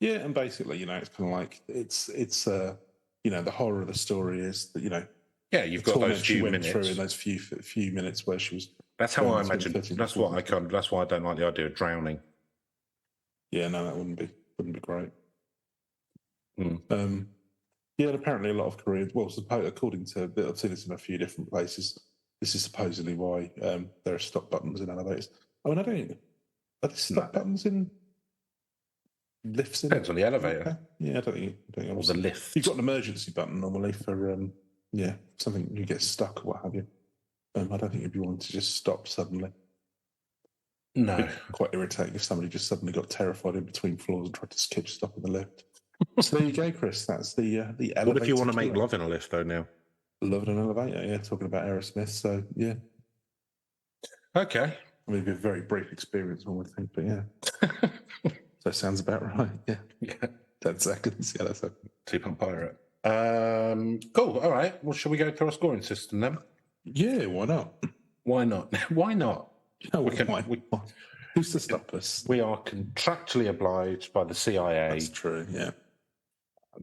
Yeah, and basically, you know, it's kind of like it's you know, the horror of the story is that, you know. Yeah, you've got those few went minutes. Through in those few minutes where she was. That's how I imagine. That's why I don't like the idea of drowning. Yeah, no, that wouldn't be great. Yeah, and apparently a lot of Koreans. Well, according to, I've seen this in a few different places. This is supposedly why there are stop buttons in elevators. I mean, are there stop buttons in lifts? Depends on the elevator. Okay. Yeah, I don't think. Or the lift. You've got an emergency button normally for something you get stuck or what have you. I don't think you'd be wanting to just stop suddenly. No. It'd be quite irritating if somebody just suddenly got terrified in between floors and tried to skip stop in the lift. So there you go, Chris. That's the elevator. What if you want to make love in a lift, though, now? Love in an elevator, yeah. Talking about Aerosmith, so yeah. Okay. I mean, it'd be a very brief experience, one would think, but yeah. So it sounds about right, yeah. Yeah. 10 seconds, yeah, that's it. Two-pump pirate. Cool, all right. Well, shall we go through our scoring system then? Yeah, why not? Why not? Why not? You know, who's to stop us? We are contractually obliged by the CIA. That's true, yeah.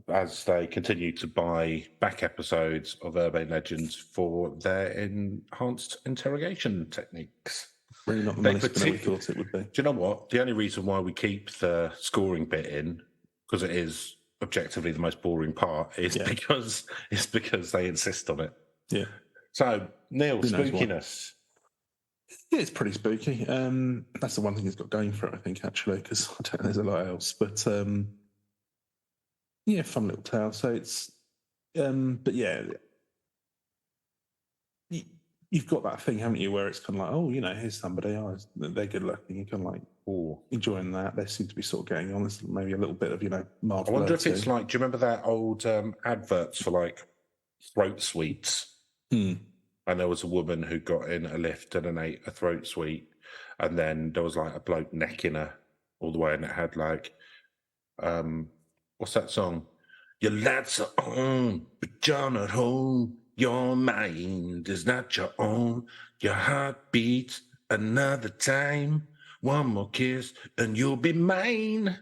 As they continue to buy back episodes of Urban Legends for their enhanced interrogation techniques. Really not the money spinner we thought it would be. Do you know what? The only reason why we keep the scoring bit in, because it is objectively the most boring part, is because they insist on it. Yeah. So, Neil, spookiness. Yeah, it's pretty spooky. That's the one thing it's got going for it, I think, actually, because I don't think there's a lot else. But yeah, fun little tale. So it's, but yeah, you've got that thing, haven't you, where it's kind of like, oh, you know, here's somebody, they're good looking. You're kind of like, oh, enjoying that. They seem to be sort of getting on. There's maybe a little bit of, you know, Marvel. I wonder if it's like, do you remember that old adverts for like throat sweets? And there was a woman who got in a lift and ate a throat sweet, and then there was like a bloke necking her all the way, and it had like, what's that song? Your lights are on, but you're not home. Your mind is not your own. Your heart beats another time, one more kiss, and you'll be mine.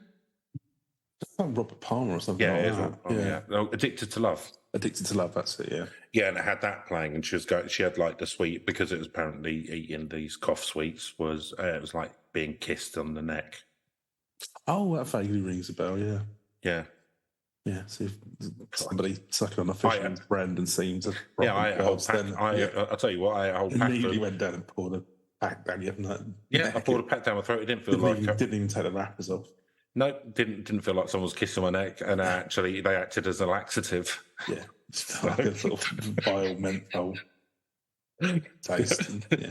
Like Robert Palmer or something Yeah, like it is. that. Yeah. Oh, Addicted to Love. Addicted to Love, that's it, yeah. Yeah, and it had that playing, and she was going. She had like the sweet because it was apparently eating these cough sweets. Was it was like being kissed on the neck. Oh, that vaguely rings a bell, yeah. Yeah, Yeah, so if somebody sucking on a fisherman's brand and seems a yeah. I ate a whole girls, pack. then I'll tell you what. I ate a whole pack. immediately went down and poured a pack down your neck. Yeah, I poured a pack down my throat. It didn't feel Didn't even take the wrappers off. No, didn't feel like someone was kissing my neck, and actually they acted as a laxative. Yeah, it's like a sort of vile menthol taste. Yeah.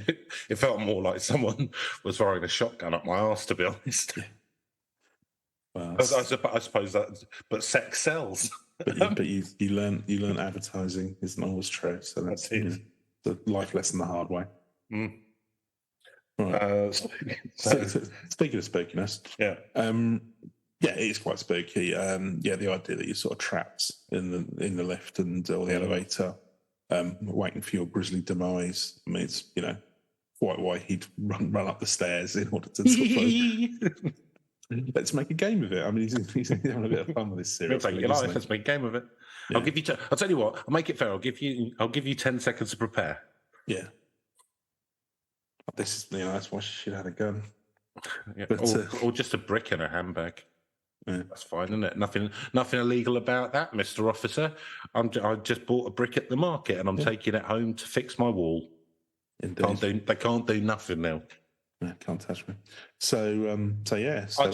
It felt more like someone was firing a shotgun up my arse, to be honest. Yeah. Well, I suppose that, but sex sells. but you learn advertising isn't always true. So that's the life lesson the hard way. Mm. Right. Speaking of spookiness, yeah, it is quite spooky. The idea that you're sort of trapped in the lift or the elevator, waiting for your grisly demise. I mean, it's quite why he'd run up the stairs in order to sort of. Let's make a game of it. I mean, he's having a bit of fun with this series. Let's make a game of it. Yeah. I'll tell you what. I'll make it fair. I'll give you 10 seconds to prepare. Yeah. This is that's why she should have had a gun. Yeah. Or just a brick in her handbag. Yeah. That's fine, isn't it? Nothing illegal about that, Mr. Officer. I just bought a brick at the market and I'm taking it home to fix my wall. Indeed. They can't do nothing now. Yeah, can't touch me. So yeah. I've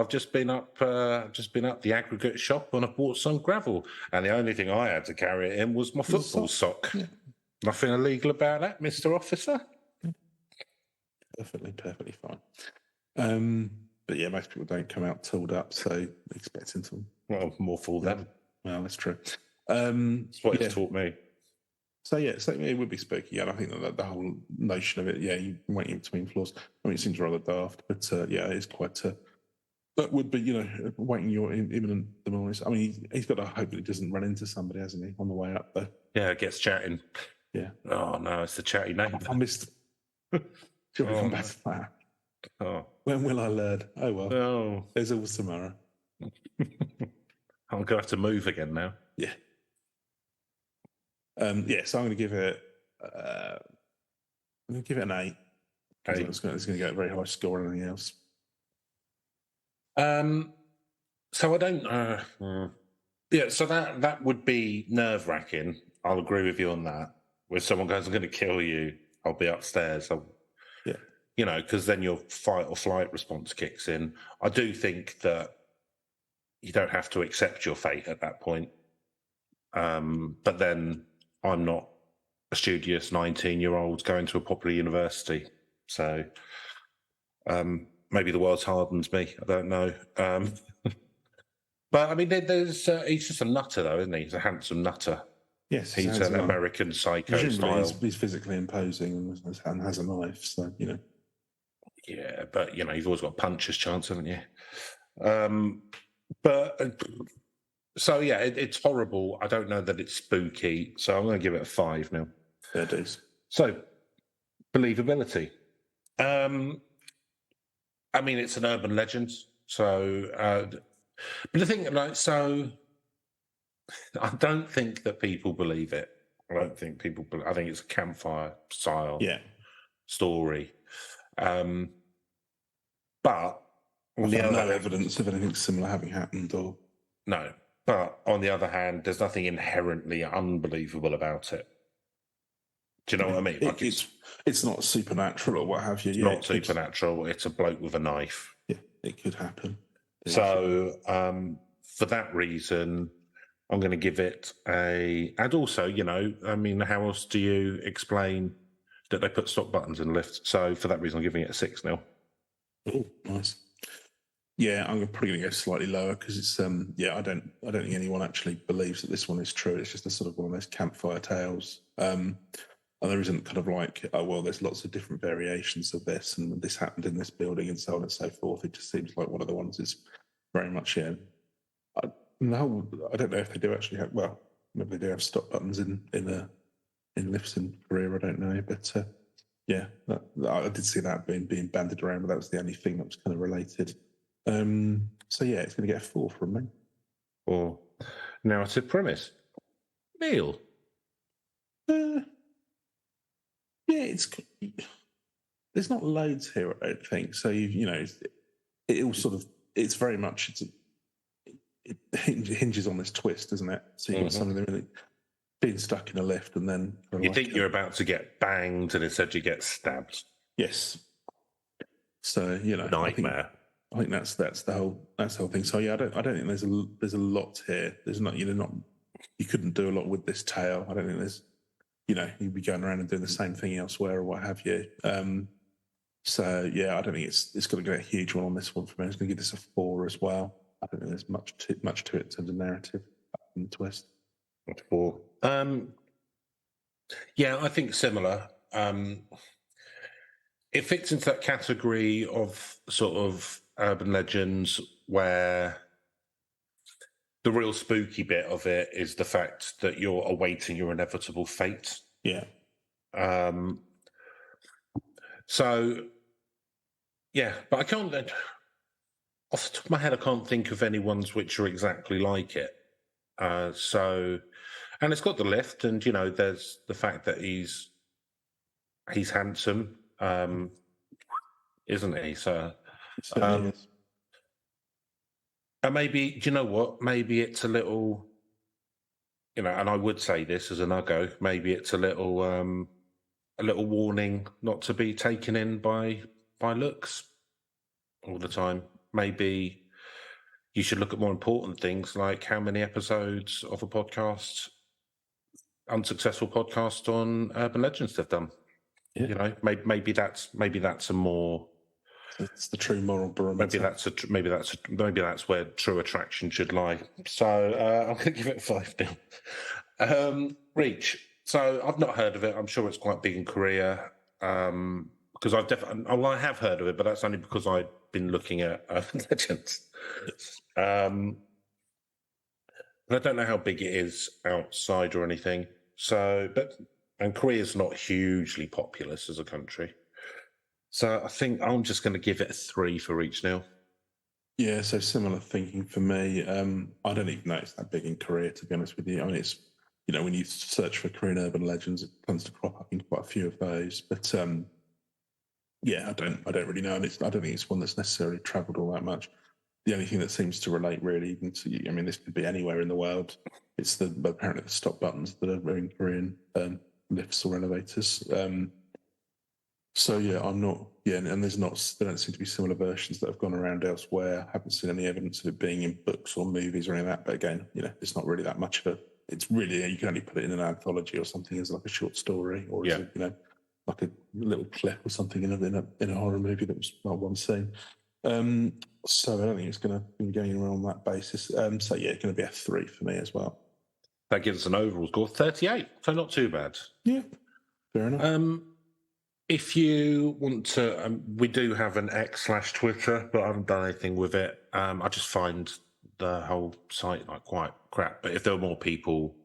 just been up the aggregate shop and I bought some gravel, and the only thing I had to carry it in was my football sock. Yeah. Nothing illegal about that, Mr. Officer. Perfectly fine. But yeah, most people don't come out tooled up, so expecting some. Well, more fool them. Well, that's true. That's what it's taught me. So it would be spooky, and I think that the whole notion of it, you waiting between floors. I mean, it seems rather daft, but it is quite. That would be, waiting your imminent demise. I mean, he's got to hope that he doesn't run into somebody, hasn't he, on the way up there? Yeah, it gets chatting. Yeah. Oh no, it's the chatty name. I missed. Should we come back to that? Oh. When will I learn? Oh well. Oh. There's always tomorrow. I'm gonna have to move again now. Yeah. So I'm going to give it. I'm going to give it an 8. It's going to get a very high score on anything else. So I don't. So that would be nerve-wracking. I'll agree with you on that. Where someone goes, "I'm going to kill you," I'll be upstairs. Because then your fight or flight response kicks in. I do think that you don't have to accept your fate at that point. But then I'm not a studious 19-year-old going to a popular university. So maybe the world's hardened me. I don't know. But I mean, he's just a nutter, though, isn't he? He's a handsome nutter. Yes, he's an American psycho style. He's physically imposing and has a knife, so Yeah, but you've always got a puncher's chance, haven't you? So yeah, it's horrible. I don't know that it's spooky, so I'm going to give it a 5 now. Fair dues. So, believability. I mean, it's an urban legend. So, but the thing, I don't think that people believe it. I think it's a campfire style story. But on the other hand, evidence of anything similar having happened, or no. But on the other hand, there's nothing inherently unbelievable about it. Do you know what I mean? Like it's not supernatural or what have you. It's not supernatural. It's a bloke with a knife. Yeah, it could happen. So for that reason, I'm going to give it a. And also, I mean, how else do you explain that they put stop buttons in the lift? So for that reason, I'm giving it a 6 now. Oh, nice. Yeah, I'm probably going to go slightly lower because it's. I don't think anyone actually believes that this one is true. It's just a sort of one of those campfire tales. And there isn't kind of like, oh well, there's lots of different variations of this, and this happened in this building, and so on and so forth. It just seems like one of the ones is very much I don't know if they do actually have. Well, maybe they do have stop buttons in lifts in Korea. I don't know, but Yeah, I did see that being banded around, but that was the only thing that was kind of related. So yeah, it's going to get a 4 from me. Or narrative premise. Neil. Yeah, there's not loads here, I don't think. So it all sort of, it's very much it hinges on this twist, isn't it? So you've got something really being stuck in a lift, and then you think you're about to get banged, and instead you get stabbed. Yes. So nightmare. I think that's the whole thing. So yeah, I don't think there's a lot here. There's not you couldn't do a lot with this tale. I don't think there's you'd be going around and doing the same thing elsewhere or what have you. So yeah, I don't think it's going to get a huge one on this one for me. I'm going to give this a 4 as well. I don't think there's much to it in terms of narrative and twist. 4. Yeah, I think similar. It fits into that category of sort of urban legends where the real spooky bit of it is the fact that you're awaiting your inevitable fate. Yeah. So, yeah, but I can't, off the top of my head, I can't think of any ones which are exactly like it. And it's got the lift, and there's the fact that he's handsome, isn't he? So, and maybe, do you know what? Maybe it's a little, and I would say this as an uggo, maybe it's a little warning not to be taken in by looks all the time. Maybe you should look at more important things, like how many episodes of a podcast, unsuccessful podcast on urban legends they've done. Yeah. Maybe that's a more. It's the true moral barometer. Maybe that's where true attraction should lie. So I'm going to give it a 5 now. Reach. So I've not heard of it. I'm sure it's quite big in Korea. Because I have heard of it, but that's only because I've been looking at urban legends. And I don't know how big it is outside or anything. And Korea's not hugely populous as a country. So I think I'm just going to give it a 3 for Reach now. Yeah, so similar thinking for me. I don't even know it's that big in Korea, to be honest with you. I mean, it's when you search for Korean urban legends, it tends to crop up in quite a few of those. But yeah, I don't really know, and I don't think it's one that's necessarily travelled all that much. The only thing that seems to relate really even to you, I mean, this could be anywhere in the world. It's apparently the stop buttons that are in Korean lifts or elevators. So yeah, I'm not. Yeah, and there don't seem to be similar versions that have gone around elsewhere. I haven't seen any evidence of it being in books or movies or any of that. But again, it's not really that much of a. It's really, you can only put it in an anthology or something as like a short story, or as like a little clip or something in a horror movie that was not one scene. So I don't think it's going to be going around on that basis. So yeah, it's going to be a 3 for me as well. That gives us an overall score of 38, so not too bad. Yeah, fair enough. If you want to, we do have an X/Twitter, but I haven't done anything with it. I just find the whole site quite crap. But if there were more people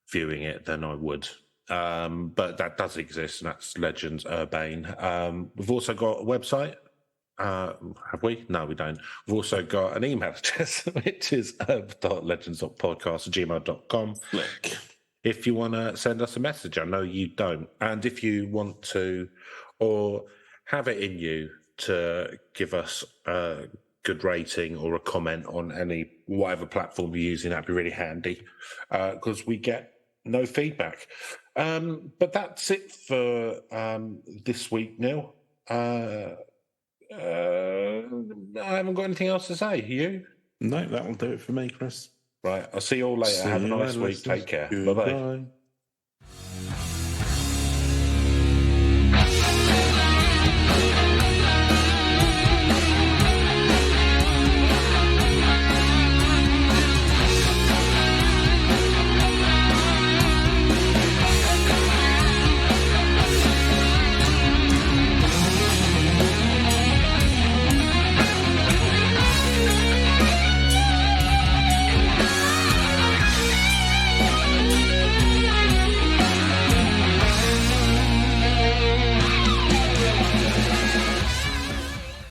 viewing it, then I would. But that does exist, and that's Legends Urbane. We've also got a website. Have we? No, we don't. We've also got an email address, which is urb.legends.podcast@gmail.com. Click. If you want to send us a message, I know you don't. And if you want to, or have it in you to give us a good rating or a comment on whatever platform you're using, that'd be really handy, because we get no feedback. But that's it for this week, Neil. I haven't got anything else to say. You? No, that'll do it for me, Chris. Right. I'll see you all later. Have a nice week. Take care. Bye-bye.